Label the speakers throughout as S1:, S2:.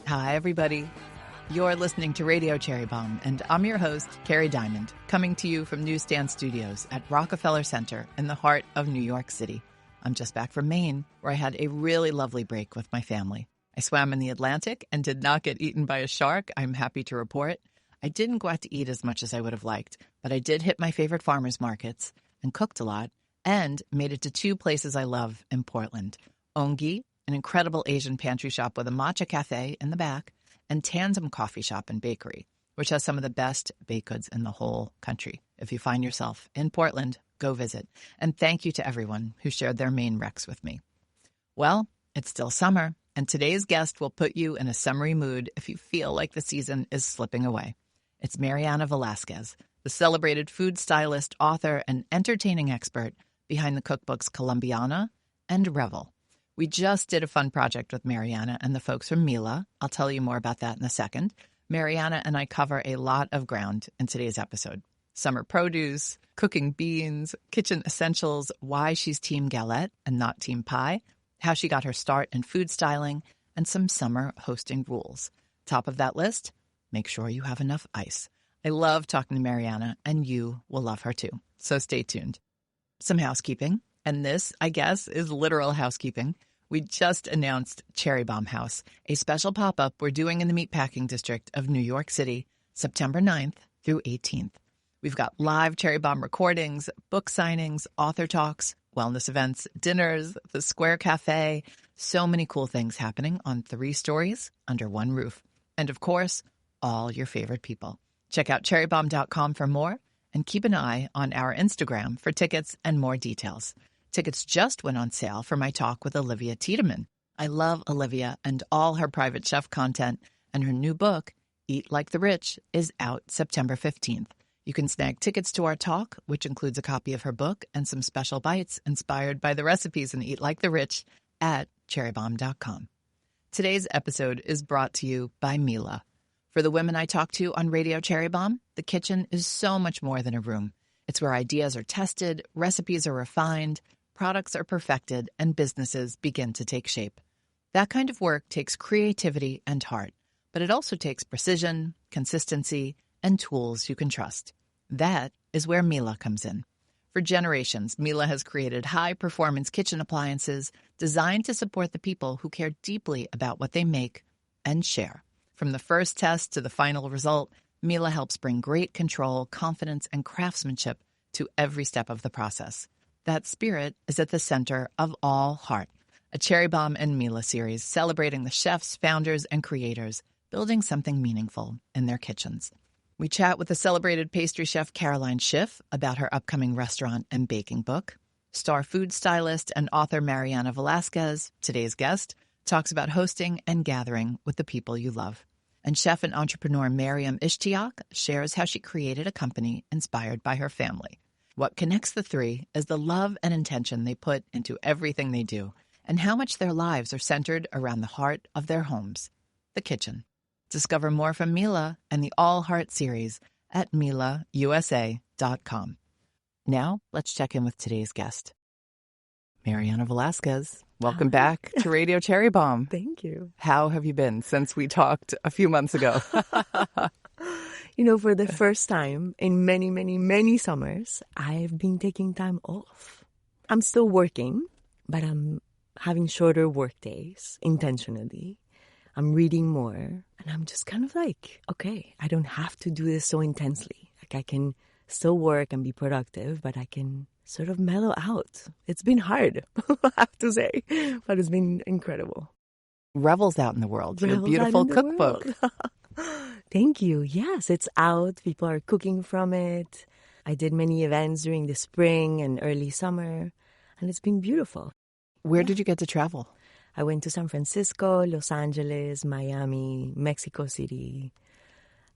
S1: Hi, everybody. You're listening to Radio Cherry Bombe, and I'm your host, Kerry Diamond, coming to you from Newsstand Studios at Rockefeller Center in the heart of New York City. I'm just back from Maine, where I had a really lovely break with my family. I swam in the Atlantic and did not get eaten by a shark, I'm happy to report. I didn't go out to eat as much as I would have liked, but I did hit my favorite farmers markets and cooked a lot, and made it to two places I love in Portland. Ongi, an incredible Asian pantry shop with a matcha cafe in the back, and Tandem Coffee Shop and Bakery, which has some of the best baked goods in the whole country. If you find yourself in Portland, go visit. And thank you to everyone who shared their Maine recs with me. Well, it's still summer, and today's guest will put you in a summery mood if you feel like the season is slipping away. It's Mariana Velásquez, the celebrated food stylist, author, and entertaining expert behind the cookbooks Colombiana and Revel. We just did a fun project with Mariana and the folks from Mila. I'll tell you more about that in a second. Mariana and I cover a lot of ground in today's episode. Summer produce, cooking beans, kitchen essentials, why she's Team Galette and not Team Pie, how she got her start in food styling, and some summer hosting rules. Top of that list, make sure you have enough ice. I love talking to Mariana, and you will love her too. So stay tuned. Some housekeeping. And this, I guess, is literal housekeeping. We just announced Cherry Bombe House, a special pop-up we're doing in the Meatpacking District of New York City, September 9th through 18th. We've got live Cherry Bombe recordings, book signings, author talks, wellness events, dinners, the Square Cafe, so many cool things happening on 3 stories under one roof. And of course, all your favorite people. Check out cherrybombe.com for more, and keep an eye on our Instagram for tickets and more details. Tickets just went on sale for my talk with Olivia Tiedemann. I love Olivia and all her private chef content, and her new book, Eat Like the Rich, is out September 15th. You can snag tickets to our talk, which includes a copy of her book and some special bites inspired by the recipes in Eat Like the Rich, at cherrybombe.com. Today's episode is brought to you by Mila. For the women I talk to on Radio Cherry Bombe, the kitchen is so much more than a room. It's where ideas are tested, recipes are refined, products are perfected, and businesses begin to take shape. That kind of work takes creativity and heart, but it also takes precision, consistency, and tools you can trust. That is where Mila comes in. For generations, Mila has created high-performance kitchen appliances designed to support the people who care deeply about what they make and share. From the first test to the final result, Mila helps bring great control, confidence, and craftsmanship to every step of the process. That spirit is at the center of all heart, a Cherry Bombe and Mila series celebrating the chefs, founders, and creators building something meaningful in their kitchens. We chat with the celebrated pastry chef Caroline Schiff about her upcoming restaurant and baking book. Star food stylist and author Mariana Velásquez, today's guest, talks about hosting and gathering with the people you love. And chef and entrepreneur Mariam Ishtiaq shares how she created a company inspired by her family. What connects the three is the love and intention they put into everything they do, and how much their lives are centered around the heart of their homes, the kitchen. Discover more from Mila and the All Heart series at milausa.com. Now, let's check in with today's guest. Mariana Velásquez, welcome back to Radio Cherry Bombe.
S2: Thank you.
S1: How have you been since we talked a few months ago?
S2: For the first time in many, many, many summers, I've been taking time off. I'm still working, but I'm having shorter work days intentionally. I'm reading more, and I'm just kind of like, okay, I don't have to do this so intensely. Like, I can still work and be productive, but I can sort of mellow out. It's been hard, I have to say, but it's been incredible.
S1: Revel's out in the world. Your beautiful cookbook.
S2: Thank you. Yes, it's out. People are cooking from it. I did many events during the spring and early summer, and it's been beautiful.
S1: Where did you get to travel?
S2: I went to San Francisco, Los Angeles, Miami, Mexico City,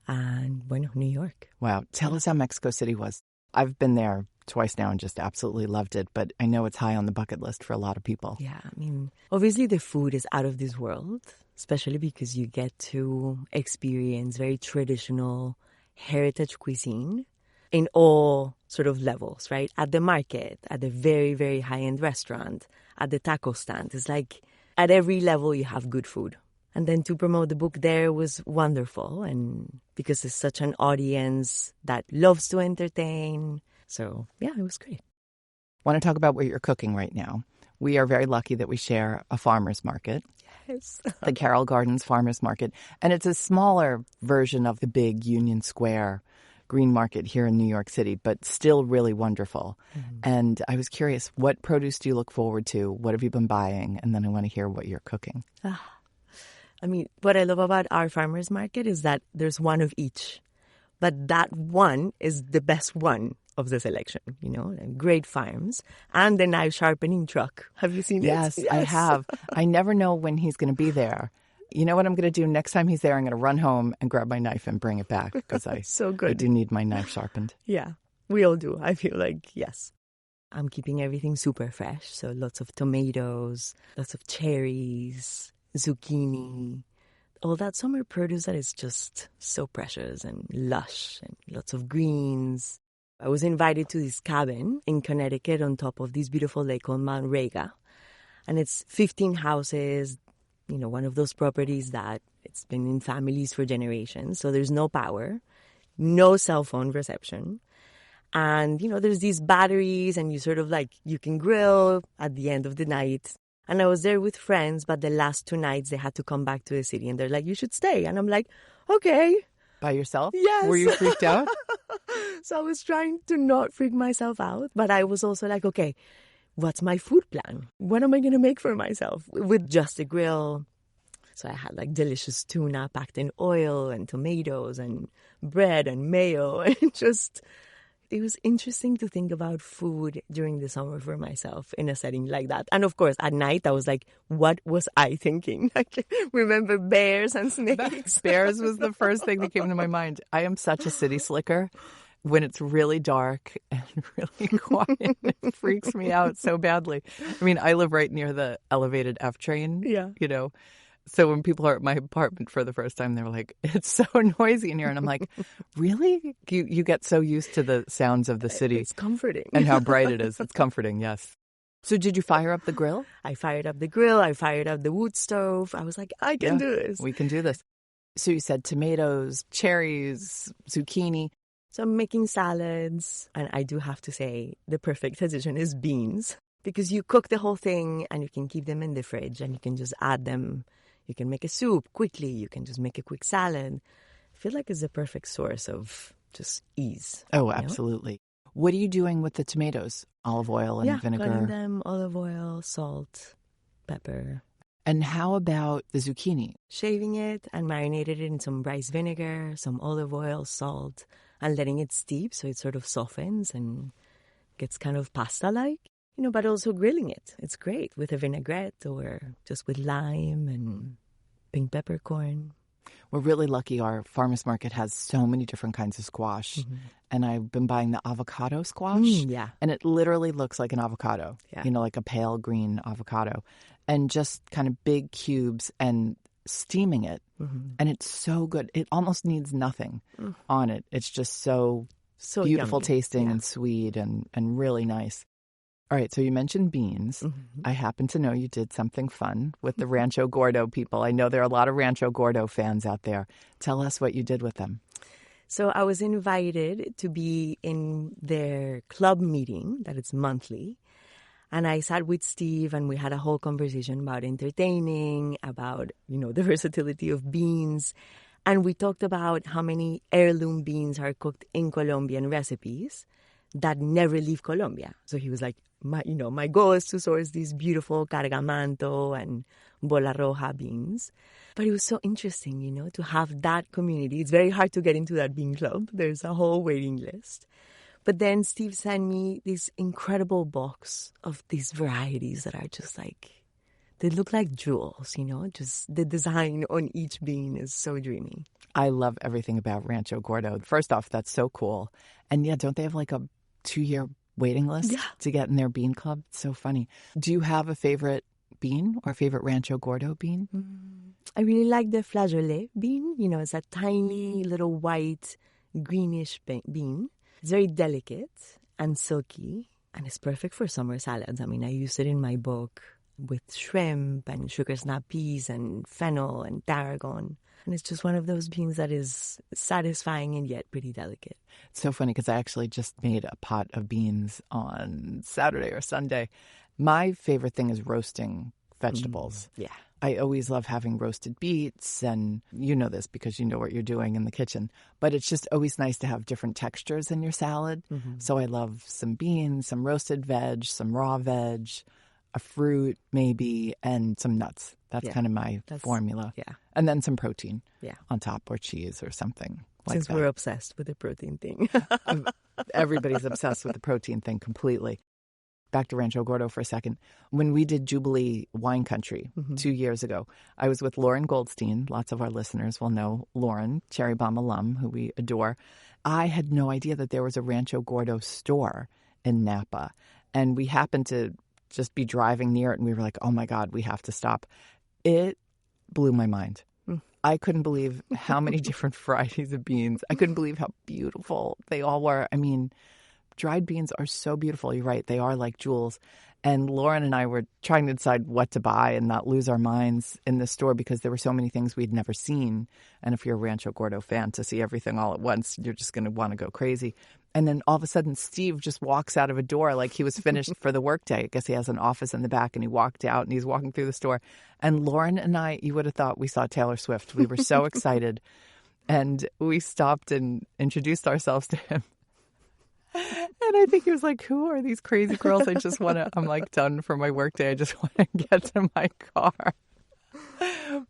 S2: and, New York.
S1: Wow. Tell us how Mexico City was. I've been there twice now and just absolutely loved it, but I know it's high on the bucket list for a lot of people.
S2: Yeah, obviously the food is out of this world, especially because you get to experience very traditional heritage cuisine in all sort of levels, right? At the market, at the very, very high-end restaurant, at the taco stand. It's like at every level you have good food. And then to promote the book there was wonderful. And because it's such an audience that loves to entertain. So, yeah, it was great.
S1: Want to talk about what you're cooking right now. We are very lucky that we share a farmer's market.
S2: Yes.
S1: The Carroll Gardens Farmer's Market. And it's a smaller version of the big Union Square Green Market here in New York City, but still really wonderful. And I was curious, what produce do you look forward to? What have you been buying? And then I want to hear what you're cooking.
S2: I mean, what I love about our farmer's market is that there's one of each. But that one is the best one of the selection, you know, great farms and the knife sharpening truck. Have you seen it?
S1: Yes, I have. I never know when he's going to be there. You know what I'm going to do next time he's there? I'm going to run home and grab my knife and bring it back because I do need my knife sharpened.
S2: Yeah, we all do. I feel like, yes. I'm keeping everything super fresh. So lots of tomatoes, lots of cherries, zucchini, all that summer produce that is just so precious and lush and lots of greens. I was invited to this cabin in Connecticut on top of this beautiful lake called Mount Rega. And it's 15 houses, you know, one of those properties that it's been in families for generations. So there's no power, no cell phone reception. And, you know, there's these batteries and you sort of like, you can grill at the end of the night. And I was there with friends, but the last 2 nights they had to come back to the city and they're like, you should stay. And I'm like, okay.
S1: By yourself?
S2: Yes.
S1: Were you freaked out?
S2: So I was trying to not freak myself out, but I was also like, okay, what's my food plan? What am I going to make for myself with just a grill? So I had like delicious tuna packed in oil and tomatoes and bread and mayo and just... It was interesting to think about food during the summer for myself in a setting like that. And of course, at night, I was like, what was I thinking? I can remember bears and snakes.
S1: Bears was the first thing that came to my mind. I am such a city slicker. When it's really dark and really quiet, it freaks me out so badly. I mean, I live right near the elevated F train, you know. So when people are at my apartment for the first time, they're like, it's so noisy in here. And I'm like, really? You get so used to the sounds of the city.
S2: It's comforting.
S1: And how bright it is. It's comforting, yes. So did you fire up the grill?
S2: I fired up the grill. I fired up the wood stove. I was like, I can do this.
S1: We can do this. So you said tomatoes, cherries, zucchini.
S2: So I'm making salads. And I do have to say the perfect addition is beans. Because you cook the whole thing and you can keep them in the fridge and you can just add them. You can make a soup quickly. You can just make a quick salad. I feel like it's a perfect source of just ease.
S1: Oh, absolutely. What are you doing with the tomatoes? Olive oil and vinegar?
S2: Cutting them, olive oil, salt, pepper.
S1: And how about the zucchini?
S2: Shaving it and marinated it in some rice vinegar, some olive oil, salt, and letting it steep so it sort of softens and gets kind of pasta-like. You know, but also grilling it. It's great with a vinaigrette or just with lime and pink peppercorn.
S1: We're really lucky. Our farmer's market has so many different kinds of squash. And I've been buying the avocado squash. And it literally looks like an avocado, you know, like a pale green avocado. And just kind of big cubes and steaming it. And it's so good. It almost needs nothing on it. It's just so beautiful
S2: yummy.
S1: Tasting and sweet and really nice. All right, so you mentioned beans. I happen to know you did something fun with the Rancho Gordo people. I know there are a lot of Rancho Gordo fans out there. Tell us what you did with them.
S2: So I was invited to be in their club meeting, that it's monthly. And I sat with Steve and we had a whole conversation about entertaining, about, you know, the versatility of beans. And we talked about how many heirloom beans are cooked in Colombian recipes that never leave Colombia. So he was like, my goal is to source these beautiful cargamanto and bola roja beans. But it was so interesting, you know, to have that community. It's very hard to get into that bean club. There's a whole waiting list. But then Steve sent me this incredible box of these varieties that are just like, they look like jewels, you know, just the design on each bean is so dreamy.
S1: I love everything about Rancho Gordo. First off, that's so cool. And yeah, don't they have like a 2-year waiting list to get in their bean club? It's so funny. Do you have a favorite bean or favorite Rancho Gordo bean?
S2: I really like the flageolet bean. You know, it's a tiny little white greenish bean. It's very delicate and silky and it's perfect for summer salads. I mean, I use it in my book. with shrimp and sugar snap peas and fennel and tarragon. And it's just one of those beans that is satisfying and yet pretty delicate.
S1: It's so funny because I actually just made a pot of beans on Saturday or Sunday. My favorite thing is roasting vegetables.
S2: Yeah.
S1: I always love having roasted beets, and you know this because you know what you're doing in the kitchen. But it's just always nice to have different textures in your salad. Mm-hmm. So I love some beans, some roasted veg, some raw veg, a fruit maybe, and some nuts. That's kind of my formula.
S2: Yeah.
S1: And then some protein on top, or cheese or something like
S2: Since
S1: that.
S2: we're obsessed with the protein thing.
S1: Everybody's obsessed with the protein thing completely. Back to Rancho Gordo for a second. When we did Jubilee Wine Country 2 years ago, I was with Lauren Goldstein. Lots of our listeners will know Lauren, Cherry Bombe alum, who we adore. I had no idea that there was a Rancho Gordo store in Napa. And we happened to just be driving near it, and we were like, oh my God, we have to stop. It blew my mind. I couldn't believe how many different varieties of beans. I couldn't believe how beautiful they all were. I mean, dried beans are so beautiful. You're right. They are like jewels. And Lauren and I were trying to decide what to buy and not lose our minds in the store because there were so many things we'd never seen. And if you're a Rancho Gordo fan, to see everything all at once, you're just going to want to go crazy. And then all of a sudden, Steve just walks out of a door like he was finished for the workday. I guess he has an office in the back, and he walked out and he's walking through the store. And Lauren and I, you would have thought we saw Taylor Swift. We were so excited. And we stopped and introduced ourselves to him. And I think he was like, who are these crazy girls? I'm like done for my workday. I just want to get to my car.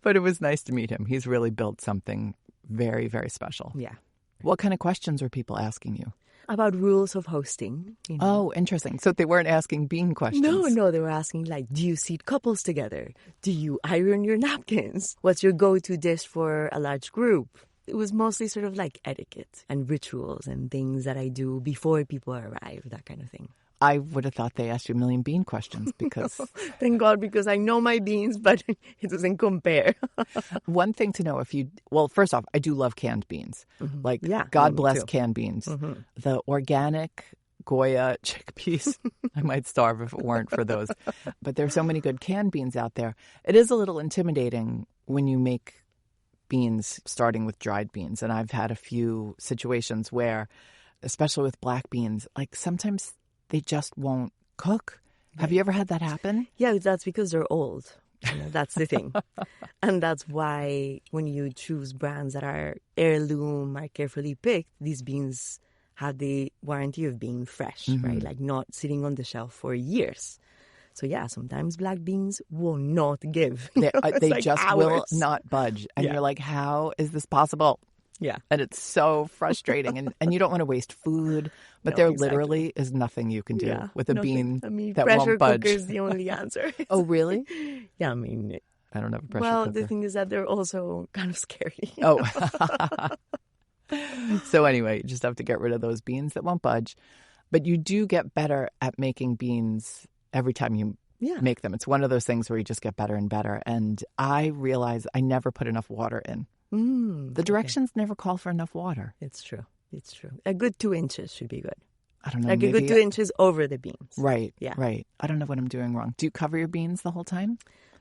S1: But it was nice to meet him. He's really built something very, very special.
S2: Yeah.
S1: What kind of questions were people asking you?
S2: About rules of hosting. You know.
S1: Oh, interesting. So they weren't asking bean questions.
S2: No, they were asking like, do you seat couples together? Do you iron your napkins? What's your go-to dish for a large group? It was mostly sort of like etiquette and rituals and things that I do before people arrive, that kind of thing.
S1: I would have thought they asked you a million bean questions because...
S2: Thank God, because I know my beans, but it doesn't compare.
S1: One thing to know first off, I do love canned beans.
S2: Mm-hmm.
S1: God bless canned beans. Mm-hmm. The organic Goya chickpeas, I might starve if it weren't for those. But there's so many good canned beans out there. It is a little intimidating when you make beans starting with dried beans. And I've had a few situations where, especially with black beans, like sometimes they just won't cook. Right. Have you ever had that happen?
S2: Yeah, that's because they're old. That's the thing. And that's why when you choose brands that are heirloom, are carefully picked, these beans have the warranty of being fresh, right? Like not sitting on the shelf for years. So yeah, sometimes black beans will not give.
S1: They just will not budge. And you're like, how is this possible?
S2: Yeah.
S1: And it's so frustrating. And you don't want to waste food. But there literally is nothing you can do with a bean that won't budge.
S2: Pressure cooker is the only answer.
S1: Oh, really?
S2: Yeah, I mean...
S1: I don't have a pressure cooker.
S2: Well, the thing is that they're also kind of scary.
S1: Oh. So anyway, you just have to get rid of those beans that won't budge. But you do get better at making beans every time you make them. It's one of those things where you just get better and better. And I realize I never put enough water in. The directions never call for enough water.
S2: It's true. A good 2 inches should be good.
S1: I don't know.
S2: Like a good 2 inches over the beans.
S1: Right.
S2: Yeah.
S1: Right. I don't know what I'm doing wrong. Do you cover your beans the whole time?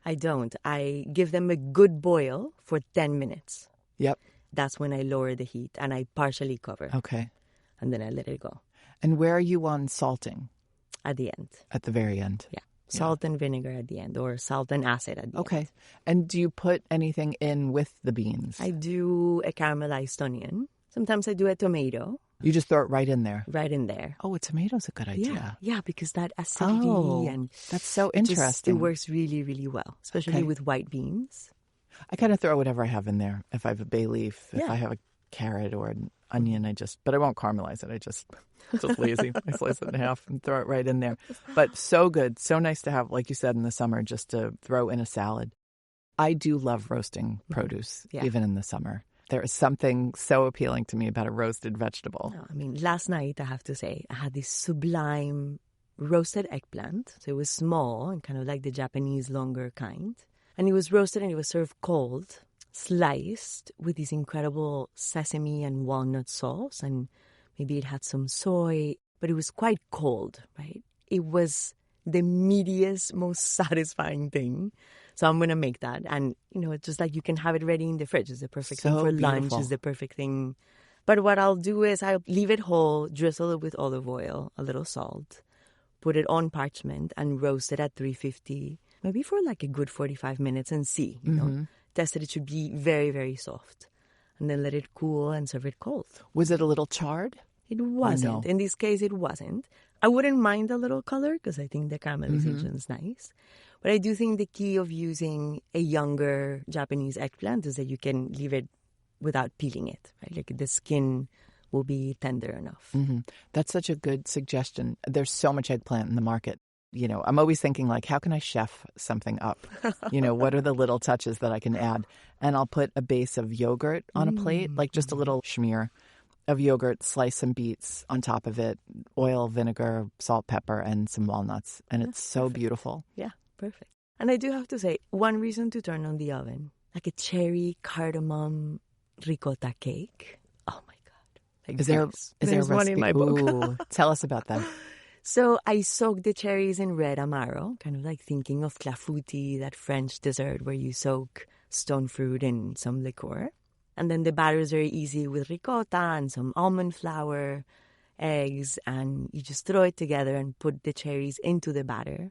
S2: I don't. I give them a good boil for 10 minutes.
S1: Yep.
S2: That's when I lower the heat and I partially cover.
S1: Okay.
S2: And then I let it go.
S1: And where are you on salting?
S2: At the end.
S1: At the very end.
S2: Yeah. Salt and vinegar at the end, or salt and acid at the end.
S1: Okay. And do you put anything in with the beans?
S2: I do a caramelized onion. Sometimes I do a tomato.
S1: You just throw it right in there?
S2: Right in there.
S1: Oh, a tomato's a good idea.
S2: Yeah, because that acidity and...
S1: That's so interesting.
S2: It works really, really well, especially with white beans.
S1: I kind of throw whatever I have in there. If I have a bay leaf, if I have a carrot or an onion, but I won't caramelize it. It's just lazy. I slice it in half and throw it right in there. But so good. So nice to have, like you said, in the summer, just to throw in a salad. I do love roasting produce, even in the summer. There is something so appealing to me about a roasted vegetable.
S2: I mean, last night, I have to say, I had this sublime roasted eggplant. So it was small and kind of like the Japanese longer kind. And it was roasted and it was served cold, sliced with this incredible sesame and walnut sauce. And maybe it had some soy, but it was quite cold, right? It was the meatiest, most satisfying thing. So I'm going to make that. And, it's just like you can have it ready in the fridge. It's the perfect thing for lunch. It's the perfect thing. But what I'll do is I'll leave it whole, drizzle it with olive oil, a little salt, put it on parchment and roast it at 350, maybe for like a good 45 minutes and see, test it. It should be very, very soft. And then let it cool and serve it cold.
S1: Was it a little charred?
S2: It wasn't.
S1: No?
S2: In this case, it wasn't. I wouldn't mind a little color because I think the caramelization is nice. But I do think the key of using a younger Japanese eggplant is that you can leave it without peeling it, right? Like the skin will be tender enough.
S1: That's such a good suggestion. There's so much eggplant in the market. I'm always thinking like, how can I chef something up? What are the little touches that I can add? And I'll put a base of yogurt on a plate, like just a little schmear of yogurt, slice some beets on top of it, oil, vinegar, salt, pepper, and some walnuts. And it's so beautiful.
S2: Yeah, perfect. And I do have to say, one reason to turn on the oven, like a cherry cardamom ricotta cake. Oh my God. Like
S1: is there a recipe?
S2: One in my book.
S1: Ooh, tell us about that.
S2: So I soak the cherries in red amaro, kind of like thinking of clafouti, that French dessert where you soak stone fruit in some liqueur. And then the batter is very easy with ricotta and some almond flour, eggs, and you just throw it together and put the cherries into the batter.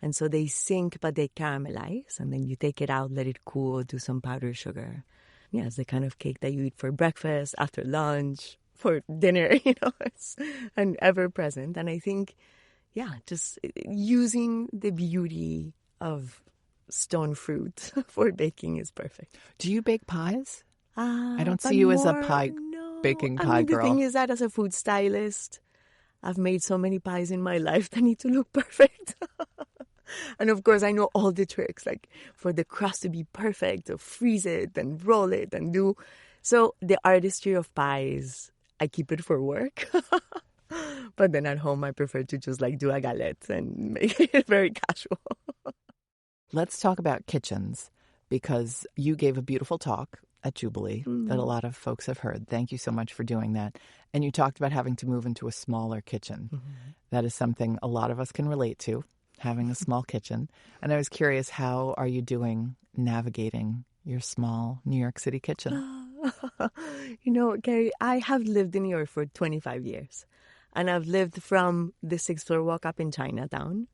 S2: And so they sink, but they caramelize. And then you take it out, let it cool, do some powdered sugar. Yeah, it's the kind of cake that you eat for breakfast, after lunch, for dinner, it's an ever present. And I think, just using the beauty of stone fruit for baking is perfect.
S1: Do you bake pies? I don't see you as a baking pie girl.
S2: The thing is that as a food stylist, I've made so many pies in my life that need to look perfect. And of course, I know all the tricks, like for the crust to be perfect, to freeze it and roll it and do. So the artistry of pies, I keep it for work. But then at home, I prefer to just like do a galette and make it very casual.
S1: Let's talk about kitchens, because you gave a beautiful talk at Jubilee that a lot of folks have heard. Thank you so much for doing that. And you talked about having to move into a smaller kitchen. That is something a lot of us can relate to, having a small kitchen. And I was curious, how are you doing navigating your small New York City kitchen?
S2: Kerry, I have lived in New York for 25 years. And I've lived from the 6th floor walk up in Chinatown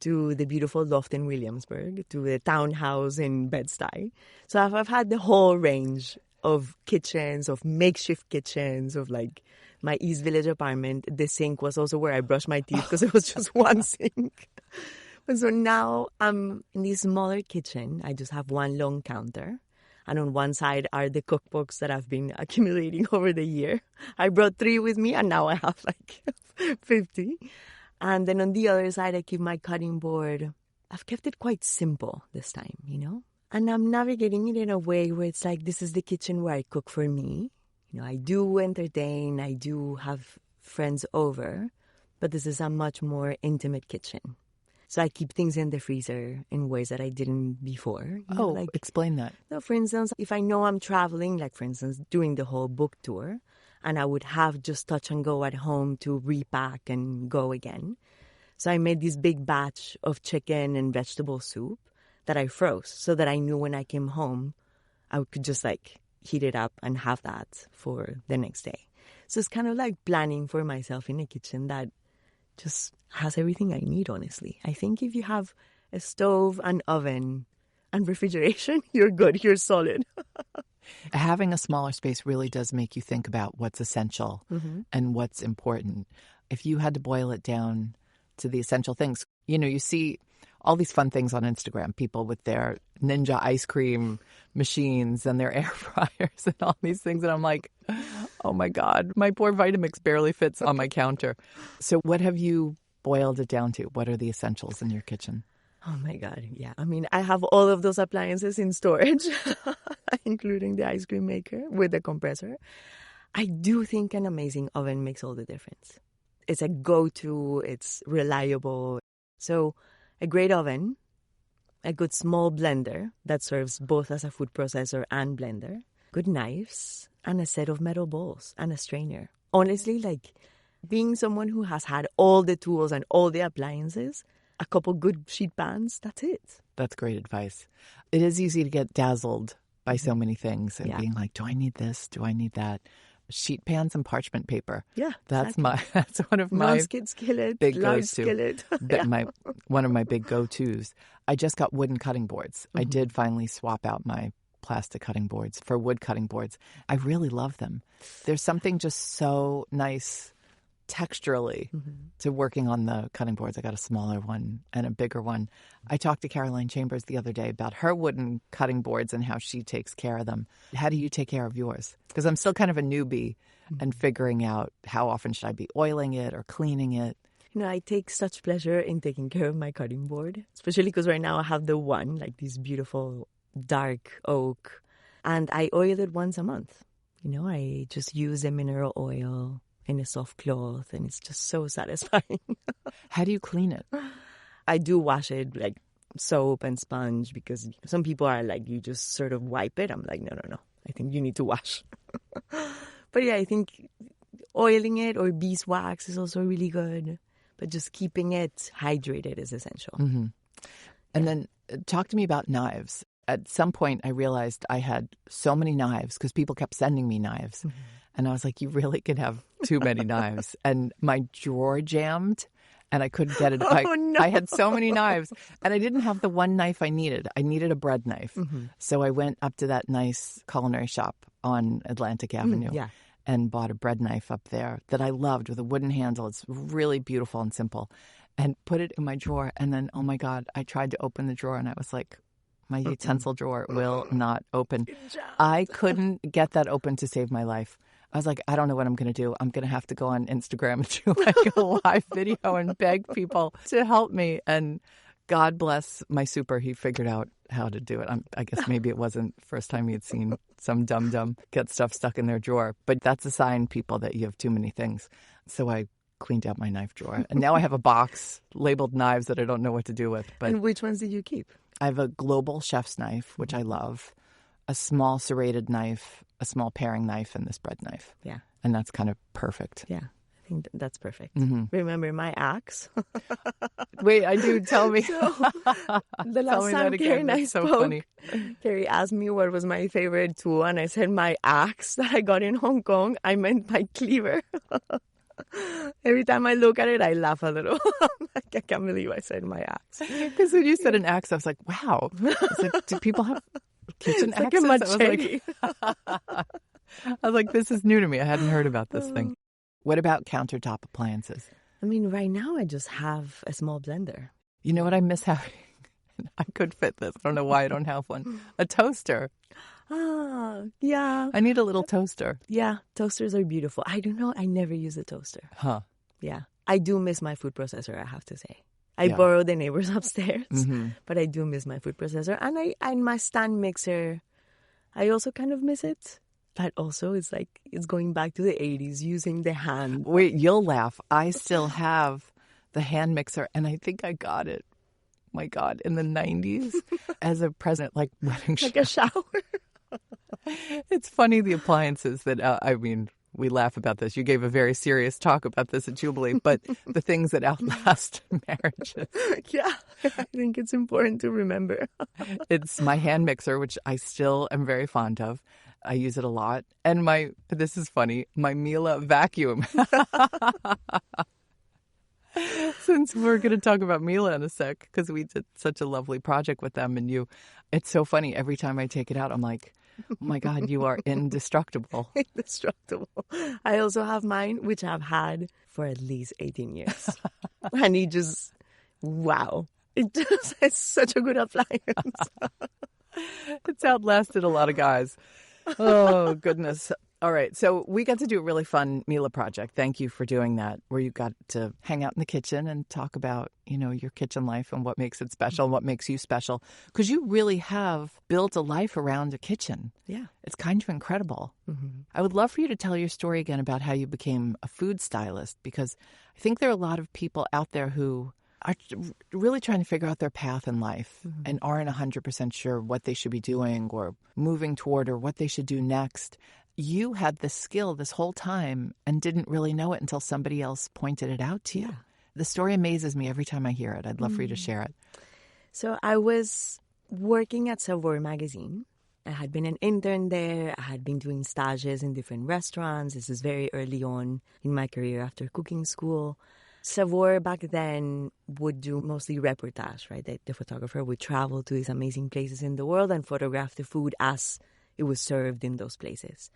S2: to the beautiful loft in Williamsburg, to the townhouse in Bed-Stuy. So I've had the whole range of kitchens, of makeshift kitchens, of like my East Village apartment. The sink was also where I brushed my teeth because it was just one sink. And so now I'm in this smaller kitchen. I just have one long counter. And on one side are the cookbooks that I've been accumulating over the year. I brought 3 with me and now I have like 50. And then on the other side, I keep my cutting board. I've kept it quite simple this time, And I'm navigating it in a way where it's like, this is the kitchen where I cook for me. I do entertain, I do have friends over, but this is a much more intimate kitchen. So I keep things in the freezer in ways that I didn't before.
S1: Explain that.
S2: For instance, if I know I'm traveling, like for instance, doing the whole book tour, and I would have just touch and go at home to repack and go again. So I made this big batch of chicken and vegetable soup that I froze so that I knew when I came home, I could just like heat it up and have that for the next day. So it's kind of like planning for myself in a kitchen that just has everything I need, honestly. I think if you have a stove, an oven, and refrigeration, you're good, you're solid.
S1: Having a smaller space really does make you think about what's essential and what's important. If you had to boil it down to the essential things, you see all these fun things on Instagram, people with their Ninja ice cream machines and their air fryers and all these things. And I'm like, oh my God, my poor Vitamix barely fits on my counter. So what have you boiled it down to? What are the essentials in your kitchen?
S2: Oh my God, yeah. I mean, I have all of those appliances in storage, including the ice cream maker with the compressor. I do think an amazing oven makes all the difference. It's a go-to, it's reliable. So a great oven, a good small blender that serves both as a food processor and blender, good knives, and a set of metal bowls and a strainer. Honestly, like being someone who has had all the tools and all the appliances, a couple good sheet pans. That's it.
S1: That's great advice. It is easy to get dazzled by so many things and being like, do I need this? Do I need that? Sheet pans and parchment paper.
S2: Yeah,
S1: that's
S2: exactly.
S1: that's one of my
S2: non-skid skillet,
S1: big
S2: large
S1: go-to.
S2: skillet.
S1: One of my big go-tos. I just got wooden cutting boards. I did finally swap out my plastic cutting boards for wood cutting boards. I really love them. There's something just so nice texturally to working on the cutting boards. I got a smaller one and a bigger one. I talked to Caroline Chambers the other day about her wooden cutting boards and how she takes care of them. How do you take care of yours? Because I'm still kind of a newbie and figuring out how often should I be oiling it or cleaning it.
S2: You know, I take such pleasure in taking care of my cutting board, especially because right now I have the one, like this beautiful dark oak, and I oil it once a month. You know, I just use a mineral oil in a soft cloth, and it's just so satisfying.
S1: How do you clean it?
S2: I do wash it like soap and sponge, because some people are like, you just sort of wipe it. I'm like, no. I think you need to wash. But yeah, I think oiling it or beeswax is also really good. But just keeping it hydrated is essential.
S1: And then talk to me about knives. At some point, I realized I had so many knives because people kept sending me knives. And I was like, you really can have too many knives. And my drawer jammed and I couldn't get it. I had so many knives and I didn't have the one knife I needed. I needed a bread knife. So I went up to that nice culinary shop on Atlantic Avenue and bought a bread knife up there that I loved with a wooden handle. It's really beautiful and simple. And put it in my drawer. And then, oh my God, I tried to open the drawer and I was like, my utensil drawer will not open. I couldn't get that open to save my life. I was like, I don't know what I'm going to do. I'm going to have to go on Instagram and do like a live video and beg people to help me. And God bless my super. He figured out how to do it. I guess maybe it wasn't the first time he had seen some dum-dum get stuff stuck in their drawer. But that's a sign, people, that you have too many things. So I cleaned out my knife drawer. And now I have a box labeled knives that I don't know what to do with. But
S2: and which ones did you keep?
S1: I have a global chef's knife, which I love, a small serrated knife, a small paring knife, and this bread knife.
S2: Yeah.
S1: And that's kind of perfect.
S2: Yeah, I think that's perfect. Remember my axe?
S1: Wait, I do. Tell me.
S2: So, the last time Kerry and I spoke,
S1: funny.
S2: Kerry asked me what was my favorite tool, and I said my axe that I got in Hong Kong. I meant my cleaver. Every time I look at it, I laugh a little. Like, I can't believe I said my axe.
S1: Because when you said an axe, I was like, wow. I was like, do people have kitchen
S2: it's
S1: axes?
S2: Like a machete.
S1: I was like, this is new to me. I hadn't heard about this thing. What about countertop appliances?
S2: I mean, right now I just have a small blender.
S1: You know what I miss having? I could fit this. I don't know why I don't have one. A toaster.
S2: Ah, yeah.
S1: I need a little toaster.
S2: Yeah, toasters are beautiful. I don't know. I never use a toaster.
S1: Huh.
S2: Yeah. I do miss my food processor, I have to say. I borrow the neighbors upstairs, but I do miss my food processor. And my stand mixer, I also kind of miss it. But also, it's like, it's going back to the 80s, using the hand.
S1: Wait, you'll laugh. I still have the hand mixer, and I think I got it, my God, in the 90s as a present, like wedding shower.
S2: Like a shower.
S1: It's funny, the appliances that, I mean, we laugh about this. You gave a very serious talk about this at Jubilee, but the things that outlast marriages.
S2: Yeah, I think it's important to remember.
S1: It's my hand mixer, which I still am very fond of. I use it a lot. And this is funny, my Miele vacuum. Since we're going to talk about Miele in a sec, because we did such a lovely project with them, and it's so funny. Every time I take it out, I'm like, oh my God, you are indestructible.
S2: Indestructible. I also have mine, which I've had for at least 18 years. And wow. It's such a good appliance.
S1: It's outlasted a lot of guys. Oh, goodness. All right. So we got to do a really fun Miele project. Thank you for doing that, where you got to hang out in the kitchen and talk about, your kitchen life and what makes it special and what makes you special. Because you really have built a life around a kitchen.
S2: Yeah.
S1: It's kind of incredible. I would love for you to tell your story again about how you became a food stylist, because I think there are a lot of people out there who are really trying to figure out their path in life and aren't 100% sure what they should be doing or moving toward or what they should do next. You had this skill this whole time and didn't really know it until somebody else pointed it out to you.
S2: Yeah.
S1: The story amazes me every time I hear it. I'd love for you to share it.
S2: So I was working at Savoir magazine. I had been an intern there. I had been doing stages in different restaurants. This is very early on in my career after cooking school. Savoir back then would do mostly reportage, right? The photographer would travel to these amazing places in the world and photograph the food as it was served in those places.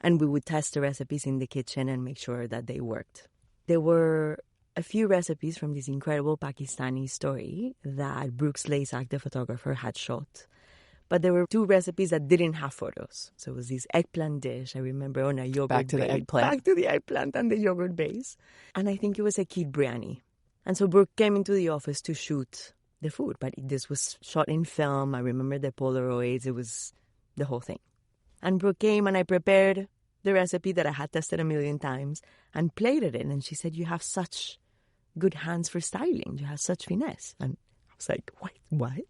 S2: And we would test the recipes in the kitchen and make sure that they worked. There were a few recipes from this incredible Pakistani story that Brooks Laysack, the photographer, had shot. But there were 2 recipes that didn't have photos. So it was this eggplant dish, I remember, on a yogurt
S1: Back to
S2: base.
S1: the eggplant.
S2: Back to the eggplant and the yogurt base. And I think it was a kid biryani. And so Brooke came into the office to shoot the food. But this was shot in film. I remember the Polaroids. It was the whole thing. And Brooke came and I prepared the recipe that I had tested a million times and plated it. And she said, "You have such good hands for styling. You have such finesse." And I was like, what?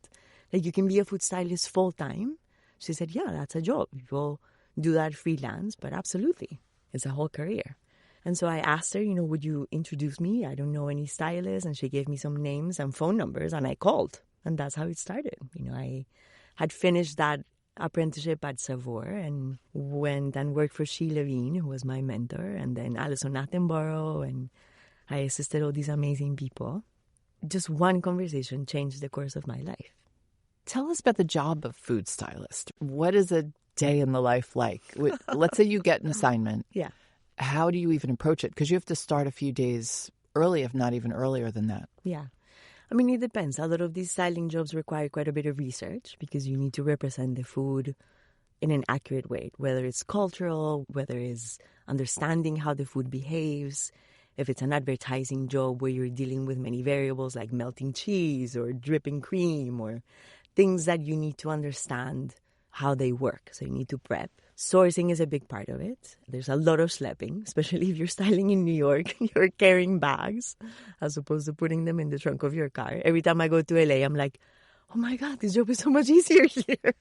S2: Like, you can be a food stylist full time? She said, "Yeah, that's a job. People do that freelance, but absolutely. It's a whole career." And so I asked her, "Would you introduce me? I don't know any stylists." And she gave me some names and phone numbers, and I called. And that's how it started. I had finished that apprenticeship at Savoir and went and worked for She Levine, who was my mentor, and then Alison Attenborough, and I assisted all these amazing people. Just one conversation changed the course of my life.
S1: Tell us about the job of food stylist. What is a day in the life like? Let's say you get an assignment.
S2: Yeah.
S1: How do you even approach it? Because you have to start a few days early, if not even earlier than that.
S2: Yeah. I mean, it depends. A lot of these styling jobs require quite a bit of research because you need to represent the food in an accurate way, whether it's cultural, whether it's understanding how the food behaves. If it's an advertising job where you're dealing with many variables like melting cheese or dripping cream or things that you need to understand how they work. So you need to prep. Sourcing is a big part of it. There's a lot of schlepping, especially if you're styling in New York. You're carrying bags as opposed to putting them in the trunk of your car. Every time I go to LA, I'm like, oh my God, this job is so much easier here.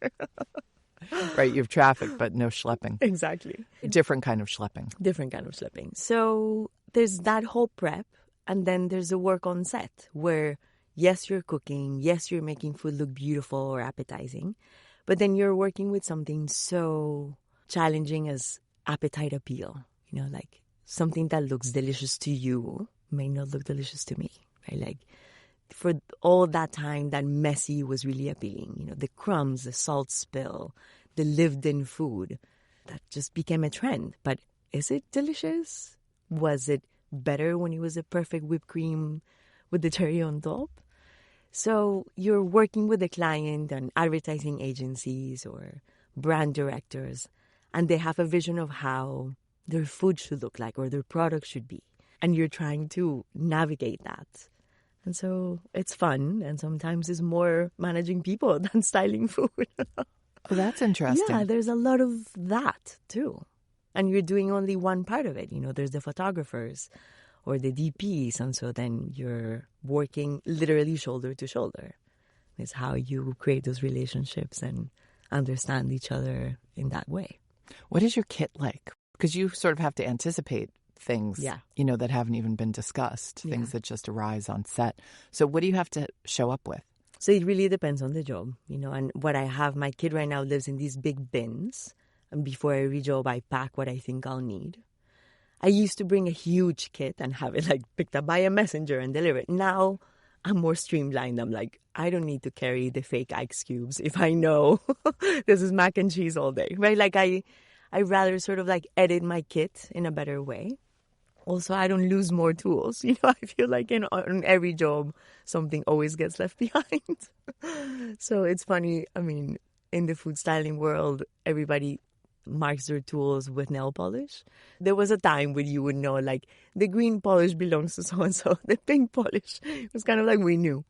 S1: Right, you have traffic, but no schlepping.
S2: Exactly.
S1: Different kind of schlepping.
S2: Different kind of schlepping. So there's that whole prep, and then there's the work on set where, yes, you're cooking, yes, you're making food look beautiful or appetizing, but then you're working with something so challenging as appetite appeal. Like something that looks delicious to you may not look delicious to me, right? Like for all that time, that messy was really appealing. The crumbs, the salt spill, the lived-in food, that just became a trend. But is it delicious? Was it better when it was a perfect whipped cream with the cherry on top? So you're working with the client and advertising agencies or brand directors, and they have a vision of how their food should look like or their product should be. And you're trying to navigate that. And so it's fun, and sometimes it's more managing people than styling food.
S1: Oh, that's interesting.
S2: Yeah, there's a lot of that too. And you're doing only one part of it. There's the photographers or the DPs, and so then you're working literally shoulder to shoulder. It's how you create those relationships and understand each other in that way.
S1: What is your kit like? Because you sort of have to anticipate things, that haven't even been discussed, things that just arise on set. So what do you have to show up with?
S2: So it really depends on the job, and what I have. My kid right now lives in these big bins, and before every job, I pack what I think I'll need. I used to bring a huge kit and have it picked up by a messenger and delivered. Now I'm more streamlined. I'm like, I don't need to carry the fake ice cubes if I know this is mac and cheese all day, right? I rather sort of edit my kit in a better way. Also, I don't lose more tools. I feel like on every job, something always gets left behind. So it's funny. I mean, in the food styling world, everybody marks their tools with nail polish. There was a time when you would know, the green polish belongs to so-and-so, the pink polish. It was kind of like we knew.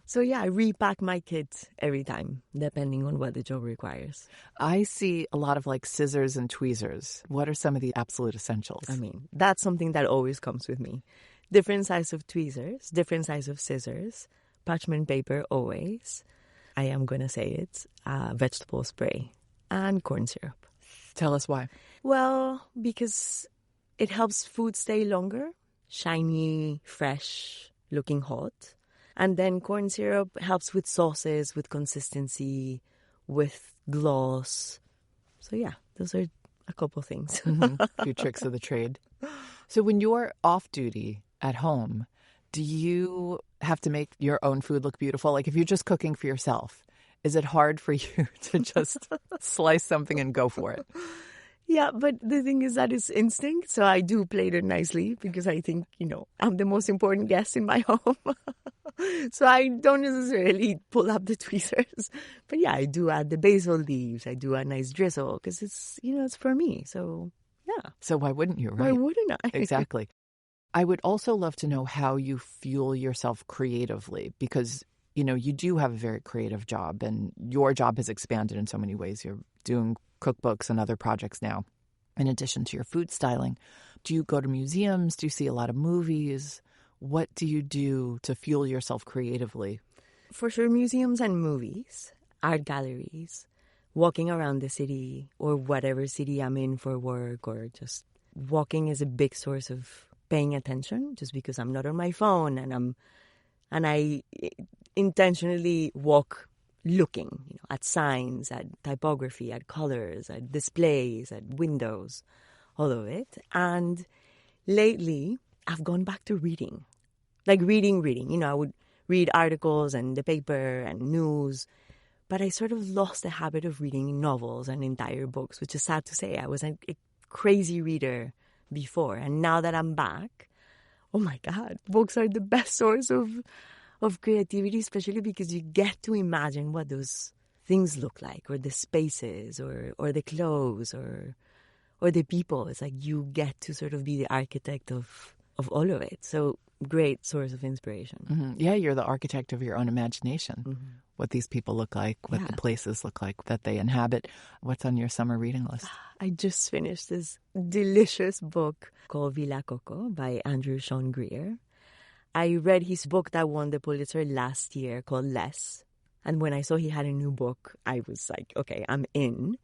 S2: So yeah, I repack my kit every time, depending on what the job requires.
S1: I see a lot of scissors and tweezers. What are some of the absolute essentials?
S2: I mean, that's something that always comes with me. Different size of tweezers, different size of scissors, parchment paper always. I am going to say it, vegetable spray, and corn syrup.
S1: Tell us why.
S2: Well, because it helps food stay longer. shiny, fresh, looking hot. And then corn syrup helps with sauces, with consistency, with gloss. So yeah, those are a couple things.
S1: A few tricks of the trade. So when you're off duty at home, do you have to make your own food look beautiful? Like if you're just cooking for yourself, is it hard for you to just slice something and go for it?
S2: Yeah, but the thing is that it's instinct. So I do plate it nicely because I think, I'm the most important guest in my home. So I don't necessarily pull up the tweezers. But yeah, I do add the basil leaves. I do a nice drizzle because it's for me. So yeah.
S1: So why wouldn't you, right?
S2: Why wouldn't I?
S1: Exactly. I would also love to know how you fuel yourself creatively because, you do have a very creative job and your job has expanded in so many ways. You're doing cookbooks and other projects now, in addition to your food styling. Do you go to museums? Do you see a lot of movies? What do you do to fuel yourself creatively?
S2: For sure, museums and movies, art galleries, walking around the city or whatever city I'm in for work, or just walking is a big source of paying attention just because I'm not on my phone and I intentionally walk looking at signs, at typography, at colors, at displays, at windows, all of it. And lately, I've gone back to reading. Like reading. I would read articles and the paper and news, but I sort of lost the habit of reading novels and entire books, which is sad to say. I was a crazy reader before. And now that I'm back, oh my God, books are the best source of creativity, especially because you get to imagine what those things look like, or the spaces, or the clothes, or the people. It's like you get to sort of be the architect of all of it. So great source of inspiration.
S1: Mm-hmm. Yeah, you're the architect of your own imagination.
S2: Mm-hmm.
S1: What these people look like, what the places look like that they inhabit. What's on your summer reading list?
S2: I just finished this delicious book called Villa Coco by Andrew Sean Greer. I read his book that won the Pulitzer last year called Less. And when I saw he had a new book, I was like, okay, I'm in.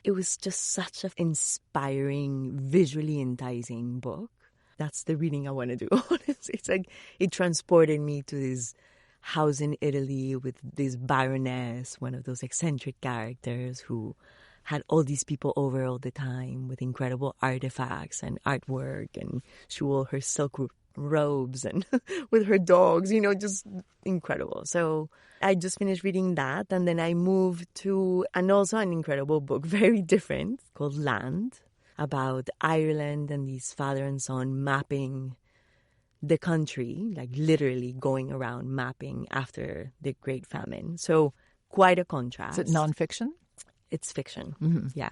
S2: It was just such an inspiring, visually enticing book. That's the reading I want to do, honestly. It's like it transported me to this house in Italy with this baroness, one of those eccentric characters who had all these people over all the time with incredible artifacts and artwork, and she wore her silk robes and with her dogs, just incredible. So I just finished reading that, and then I moved to an incredible book, very different, called Land, about Ireland and these father and son mapping the country, like literally going around mapping after the Great Famine. So quite a contrast.
S1: Is it nonfiction?
S2: It's fiction,
S1: Mm-hmm.
S2: yeah.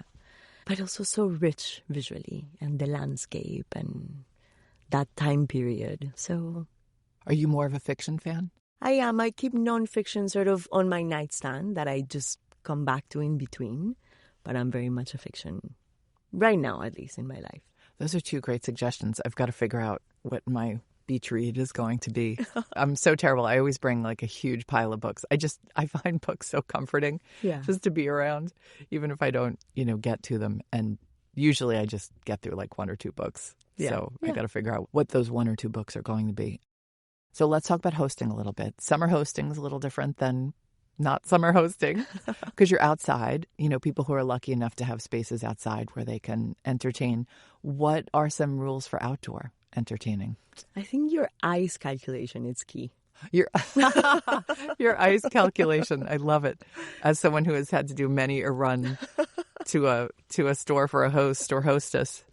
S2: But also so rich visually, and the landscape and that time period. So,
S1: are you more of a fiction fan?
S2: I am. I keep nonfiction sort of on my nightstand that I just come back to in between. But I'm very much a fiction, right now at least, in my life.
S1: Those are two great suggestions. I've got to figure out what my beach read is going to be. I'm so terrible. I always bring like a huge pile of books. I find books so comforting just to be around, even if I don't, get to them. And usually I just get through like one or two books.
S2: Yeah.
S1: So I got to figure out what those one or two books are going to be. So let's talk about hosting a little bit. Summer hosting is a little different than not summer hosting because you're outside, people who are lucky enough to have spaces outside where they can entertain. What are some rules for outdoor entertaining?
S2: I think your ice calculation is key.
S1: Your ice calculation. I love it. As someone who has had to do many a run to a store for a host or hostess,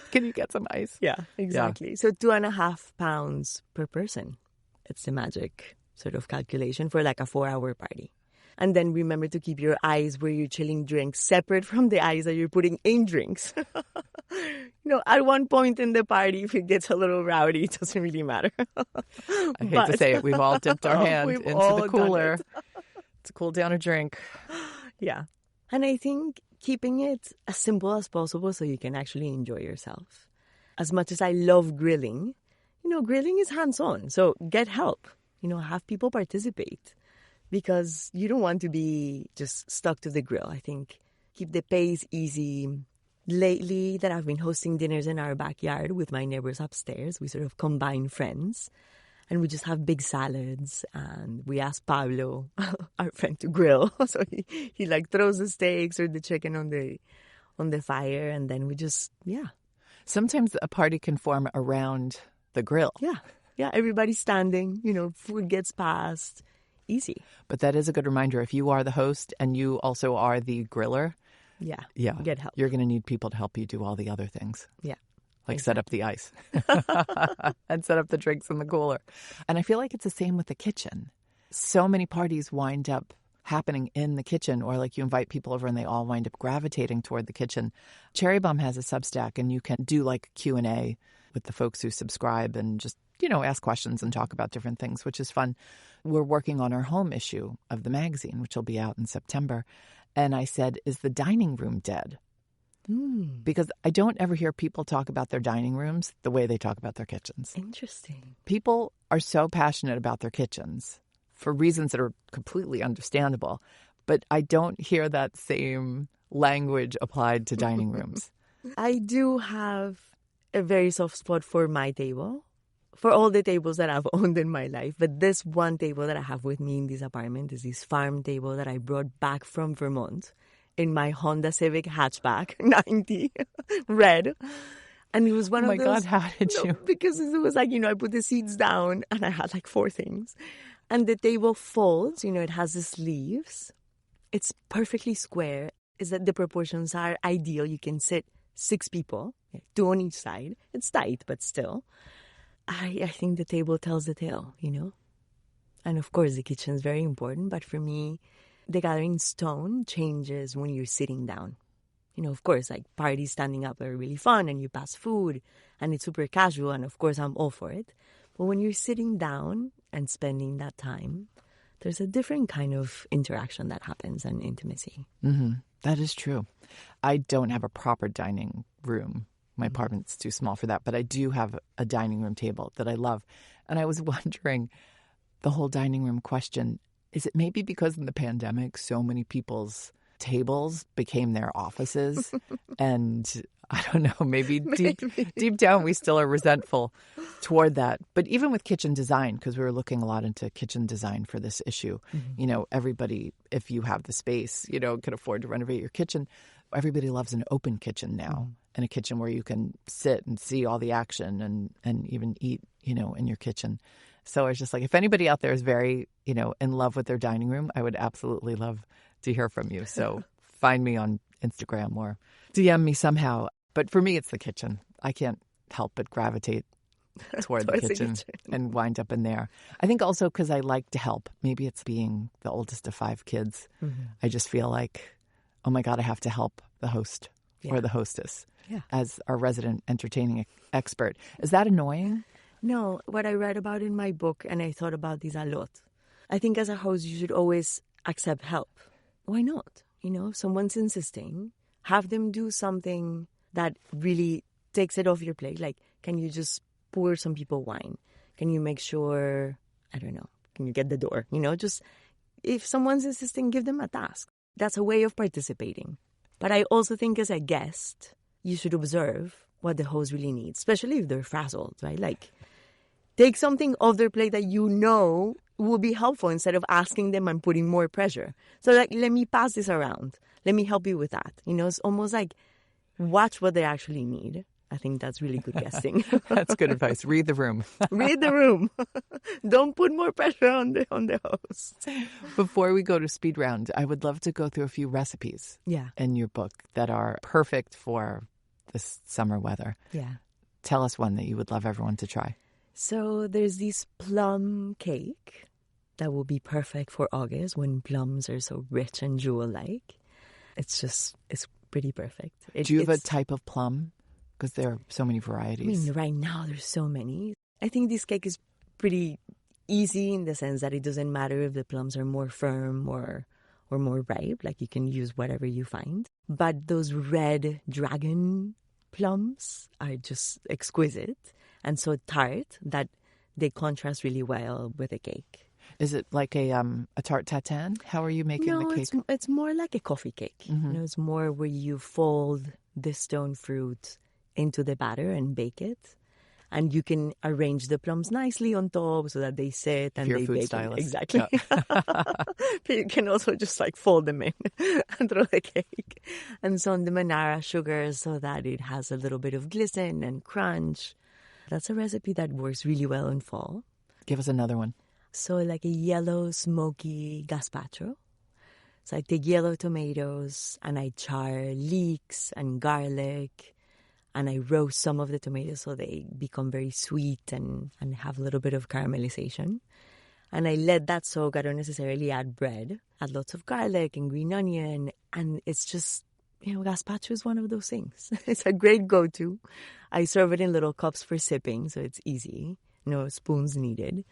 S1: can you get some ice?
S2: Yeah, exactly. Yeah. So 2.5 pounds per person. It's the magic sort of calculation for like a 4-hour party. And then remember to keep your ice where you're chilling drinks separate from the ice that you're putting in drinks. At one point in the party, if it gets a little rowdy, it doesn't really matter.
S1: I hate to say it. We've all dipped our hand into the cooler to cool down a drink.
S2: Yeah. And I think keeping it as simple as possible so you can actually enjoy yourself. As much as I love grilling, grilling is hands-on. So get help. Have people participate. Because you don't want to be just stuck to the grill. I think keep the pace easy, lately that I've been hosting dinners in our backyard with my neighbors upstairs. We sort of combine friends and we just have big salads, and we ask Pablo, our friend, to grill. So he like throws the steaks or the chicken on the fire, and then we just,
S1: Sometimes a party can form around the grill.
S2: Yeah, everybody's standing, food gets passed. Easy.
S1: But that is a good reminder. If you are the host and you also are the griller,
S2: get help.
S1: You're going to need people to help you do all the other things.
S2: Yeah.
S1: Like set up the ice and set up the drinks in the cooler. And I feel like it's the same with the kitchen. So many parties wind up happening in the kitchen, or like you invite people over and they all wind up gravitating toward the kitchen. Cherry Bombe has a Substack, and you can do like Q&A with the folks who subscribe and just, ask questions and talk about different things, which is fun. We're working on our home issue of the magazine, which will be out in September. And I said, is the dining room dead? Because I don't ever hear people talk about their dining rooms the way they talk about their kitchens.
S2: Interesting.
S1: People are so passionate about their kitchens for reasons that are completely understandable, but I don't hear that same language applied to dining rooms.
S2: I do have a very soft spot for my table, for all the tables that I've owned in my life. But this one table that I have with me in this apartment is this farm table that I brought back from Vermont in my Honda Civic hatchback, 90, red. And it was one of those...
S1: Oh my God, how did you?
S2: Because it was like, I put the seats down and I had like 4 things. And the table folds, it has the sleeves. It's perfectly square. Is that the proportions are ideal. You can sit 6 people, 2 on each side. It's tight, but still. I think the table tells the tale, And of course, the kitchen is very important. But for me, the gathering stone changes when you're sitting down. Of course, like parties standing up are really fun and you pass food and it's super casual. And of course, I'm all for it. But when you're sitting down and spending that time, there's a different kind of interaction that happens and intimacy.
S1: Mm-hmm. That is true. I don't have a proper dining room. My apartment's too small for that. But I do have a dining room table that I love. And I was wondering, the whole dining room question, is it maybe because in the pandemic, so many people's tables became their offices? And I don't know, maybe deep down, we still are resentful toward that. But even with kitchen design, because we were looking a lot into kitchen design for this issue, everybody, if you have the space, can afford to renovate your kitchen. Everybody loves an open kitchen now, and a kitchen where you can sit and see all the action and even eat, in your kitchen. So I was just like, if anybody out there is very, in love with their dining room, I would absolutely love to hear from you. So find me on Instagram or DM me somehow. But for me, it's the kitchen. I can't help but gravitate toward the kitchen and wind up in there. I think also because I like to help. Maybe it's being the oldest of 5 kids. I just feel like, oh my God, I have to help the host or the hostess as our resident entertaining expert. Is that annoying?
S2: No, what I read about in my book, and I thought about this a lot, I think as a host, you should always accept help. Why not? If someone's insisting, have them do something that really takes it off your plate. Like, can you just pour some people wine? Can you make sure, I don't know, can you get the door? Just if someone's insisting, give them a task. That's a way of participating. But I also think as a guest, you should observe what the host really needs, especially if they're frazzled, right? Like, take something off their plate that will be helpful instead of asking them and putting more pressure. So like, let me pass this around. Let me help you with that. It's almost like watch what they actually need. I think that's really good guesting.
S1: That's good advice. Read the room.
S2: Read the room. Don't put more pressure on the host.
S1: Before we go to speed round, I would love to go through a few recipes in your book that are perfect for this summer weather.
S2: Yeah.
S1: Tell us one that you would love everyone to try.
S2: So there's this plum cake that will be perfect for August when plums are so rich and jewel-like. It's pretty perfect.
S1: Do you have a type of plum? Because there are so many varieties.
S2: Right now there's so many. I think this cake is pretty easy in the sense that it doesn't matter if the plums are more firm or more ripe. Like, you can use whatever you find. But those red dragon plums are just exquisite and so tart that they contrast really well with the cake.
S1: Is it like a tarte tatin? How are you making the cake?
S2: It's more like a coffee cake. It's more where you fold the stone fruit into the batter and bake it. And you can arrange the plums nicely on top so that they sit and
S1: If you're
S2: they
S1: a food
S2: bake.
S1: stylist.
S2: Exactly.
S1: Yeah.
S2: But you can also just like fold them in and throw the cake. And some demerara sugar so that it has a little bit of glisten and crunch. That's a recipe that works really well in fall.
S1: Give us another one.
S2: So like a yellow smoky gazpacho. So I take yellow tomatoes and I char leeks and garlic. And I roast some of the tomatoes so they become very sweet and have a little bit of caramelization. And I let that soak. I don't necessarily add bread. Add lots of garlic and green onion. And it's just, gazpacho is one of those things. It's a great go-to. I serve it in little cups for sipping, so it's easy. No spoons needed.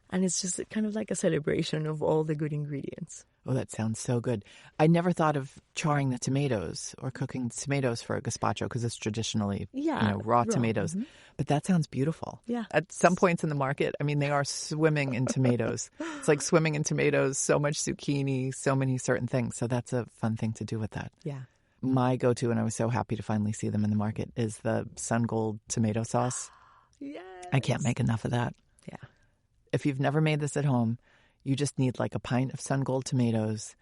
S2: And it's just kind of like a celebration of all the good ingredients.
S1: Oh, that sounds so good. I never thought of charring the tomatoes or cooking tomatoes for a gazpacho because it's traditionally, raw tomatoes.
S2: Mm-hmm.
S1: But that sounds beautiful.
S2: Yeah.
S1: At some points in the market, I mean, they are swimming in tomatoes. It's like swimming in tomatoes, so much zucchini, so many certain things. So that's a fun thing to do with that.
S2: Yeah.
S1: My go-to, and I was so happy to finally see them in the market, is the Sun Gold tomato sauce.
S2: Yes.
S1: I can't make enough of that.
S2: Yeah.
S1: If you've never made this at home, you just need like a pint of Sun Gold tomatoes.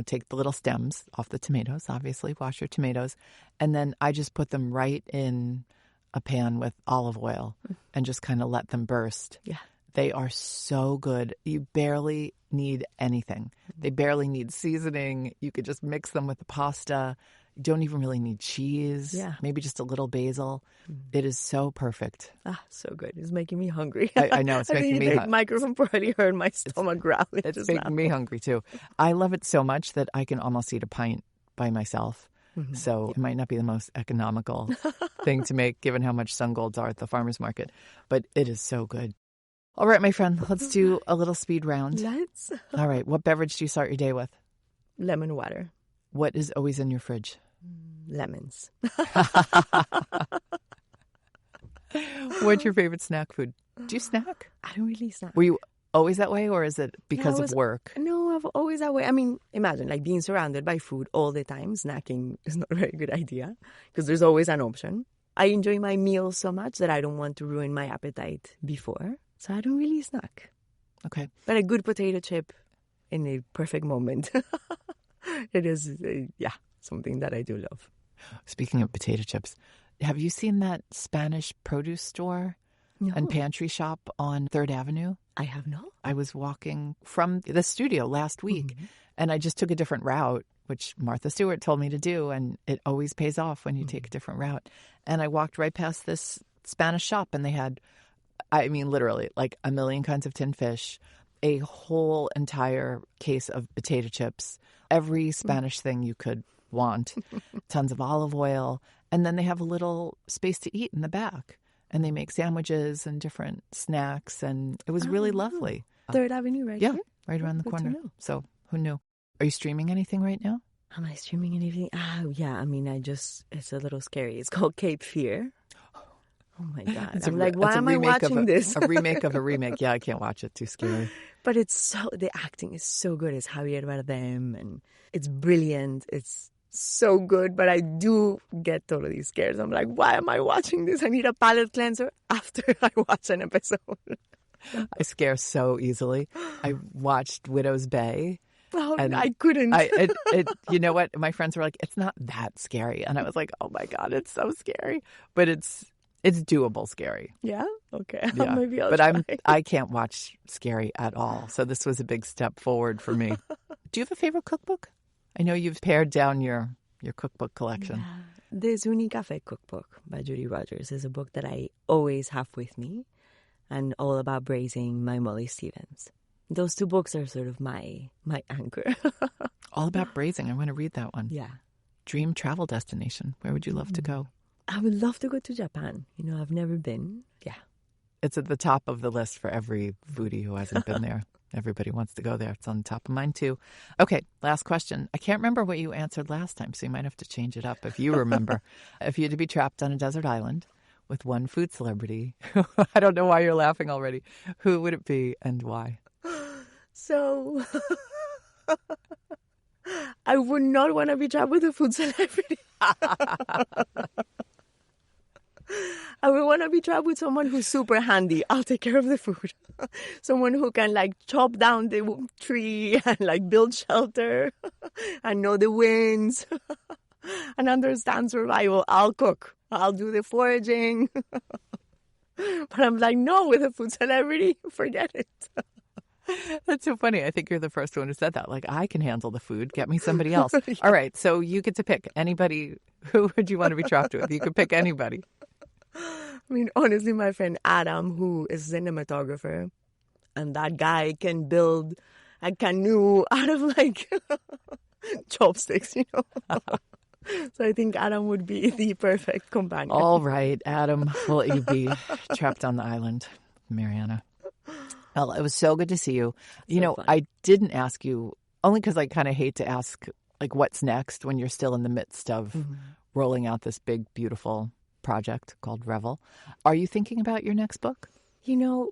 S1: Take the little stems off the tomatoes, obviously, wash your tomatoes. And then I just put them right in a pan with olive oil and just kind of let them burst.
S2: Yeah.
S1: They are so good. You barely need anything. They barely need seasoning. You could just mix them with the pasta. You don't even really need cheese.
S2: Yeah.
S1: Maybe just a little basil. It is so perfect.
S2: So good. It's making me hungry.
S1: I know. It's making me
S2: hungry.
S1: hungry.
S2: The microphone probably heard my stomach growling.
S1: It's making me hungry, too. I love it so much that I can almost eat a pint by myself. Mm-hmm. So it might not be the most economical thing to make, given how much Sun Golds are at the farmer's market. But it is so good. All right, my friend, let's do a little speed round.
S2: Let's.
S1: All right. What beverage do you start your day with?
S2: Lemon water.
S1: What is always in your fridge?
S2: Lemons.
S1: What's your favorite snack food? Do you snack?
S2: I don't really snack.
S1: Were you always that way, or is it because of work?
S2: No, I've always that way. I mean, imagine like being surrounded by food all the time. Snacking is not a very good idea because there's always an option. I enjoy my meals so much that I don't want to ruin my appetite before. So I don't really snack.
S1: Okay.
S2: But a good potato chip in a perfect moment. It is, something that I do love.
S1: Speaking of potato chips, have you seen that Spanish produce store and pantry shop on 3rd Avenue?
S2: I have not.
S1: I was walking from the studio last week, and I just took a different route, which Martha Stewart told me to do, and it always pays off when you take a different route. And I walked right past this Spanish shop, and they had, I mean, literally, like a million kinds of tinned fish, a whole entire case of potato chips, every Spanish thing you could want, tons of olive oil, and then they have a little space to eat in the back. And they make sandwiches and different snacks, and it was really lovely.
S2: 3rd Avenue, right?
S1: Yeah,
S2: here?
S1: right around the corner. So who knew? Are you streaming anything right now?
S2: Am I streaming anything? Yeah. I mean, it's a little scary. It's called Cape Fear. Oh my God. I'm like, why am I watching this?
S1: A remake of a remake. Yeah, I can't watch it. Too scary.
S2: But the acting is so good. It's Javier Bardem, and it's brilliant. It's so good, but I do get totally scared. I'm like, why am I watching this? I need a palate cleanser after I watch an episode.
S1: I scare so easily. I watched Widow's Bay.
S2: Oh, and I couldn't.
S1: You know what? My friends were like, it's not that scary. And I was like, oh my God, it's so scary. But it's doable scary.
S2: Yeah? Okay.
S1: Yeah.
S2: Maybe I'll
S1: but
S2: try.
S1: I can't watch scary at all. So this was a big step forward for me. Do you have a favorite cookbook? I know you've pared down your cookbook collection.
S2: Yeah. The Zuni Cafe cookbook by Judy Rogers is a book that I always have with me, and all about braising by Molly Stevens. Those two books are sort of my anchor.
S1: All about braising. I want to read that one.
S2: Yeah.
S1: Dream travel destination. Where would you love to go?
S2: I would love to go to Japan. I've never been. Yeah.
S1: It's at the top of the list for every foodie who hasn't been there. Everybody wants to go there. It's on the top of mine, too. Okay, last question. I can't remember what you answered last time, so you might have to change it up if you remember. If you had to be trapped on a desert island with one food celebrity, I don't know why you're laughing already, who would it be and why?
S2: So, I would not want to be trapped with a food celebrity. I would want to be trapped with someone who's super handy. I'll take care of the food. Someone who can like chop down the tree and like build shelter and know the winds and understand survival. I'll cook. I'll do the foraging. But I'm like, no, with a food celebrity, forget it.
S1: That's so funny. I think you're the first one who said that. Like, I can handle the food. Get me somebody else.
S2: Yeah.
S1: All right. So you get to pick anybody. Who would you want to be trapped with? You could pick anybody.
S2: I mean, honestly, my friend Adam, who is a cinematographer, and that guy can build a canoe out of like chopsticks, you know. So I think Adam would be the perfect companion.
S1: All right, Adam, will you be trapped on the island, Mariana? Well, it was so good to see you. You know,
S2: fun.
S1: I didn't ask you, only because I kind of hate to ask, like, what's next when you're still in the midst of rolling out this big, beautiful project called Revel. Are you thinking about your next book?
S2: You know,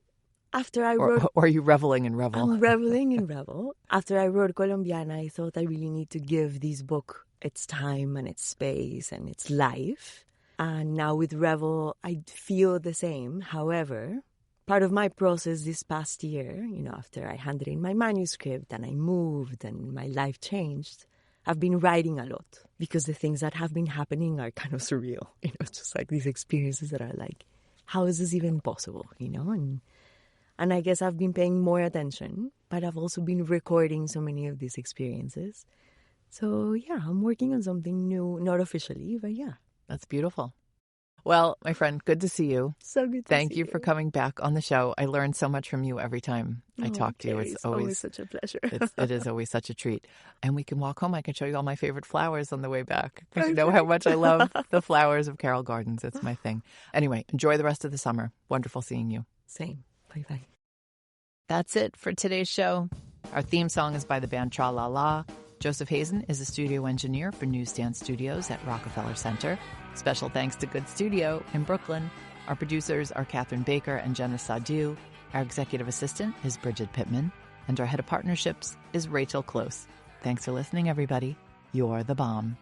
S2: after I wrote...
S1: Or are you reveling in Revel?
S2: I'm reveling in Revel. After I wrote Colombiana, I thought I really need to give this book its time and its space and its life. And now with Revel, I feel the same. However, part of my process this past year, you know, after I handed in my manuscript and I moved and my life changed, I've been writing a lot because the things that have been happening are kind of surreal. You know, just like these experiences that are like, how is this even possible? You know, and I guess I've been paying more attention, but I've also been recording so many of these experiences. So, yeah, I'm working on something new, not officially, but yeah.
S1: That's beautiful. Well, my friend, good to see you.
S2: So good to
S1: Thank
S2: see
S1: you for coming back on the show. I learn so much from you every time I talk to you.
S2: Kerry,
S1: It's always
S2: such a pleasure.
S1: it is always such a treat. And we can walk home. I can show you all my favorite flowers on the way back. Because you know how much I love the flowers of Carroll Gardens. It's my thing. Anyway, enjoy the rest of the summer. Wonderful seeing you.
S2: Same. Bye-bye.
S1: That's it for today's show. Our theme song is by the band Tra La La. Joseph Hazen is a studio engineer for Newsstand Studios at Rockefeller Center. Special thanks to Good Studio in Brooklyn. Our producers are Catherine Baker and Jenna Sadu. Our executive assistant is Bridget Pittman. And our head of partnerships is Rachel Close. Thanks for listening, everybody. You're the bomb.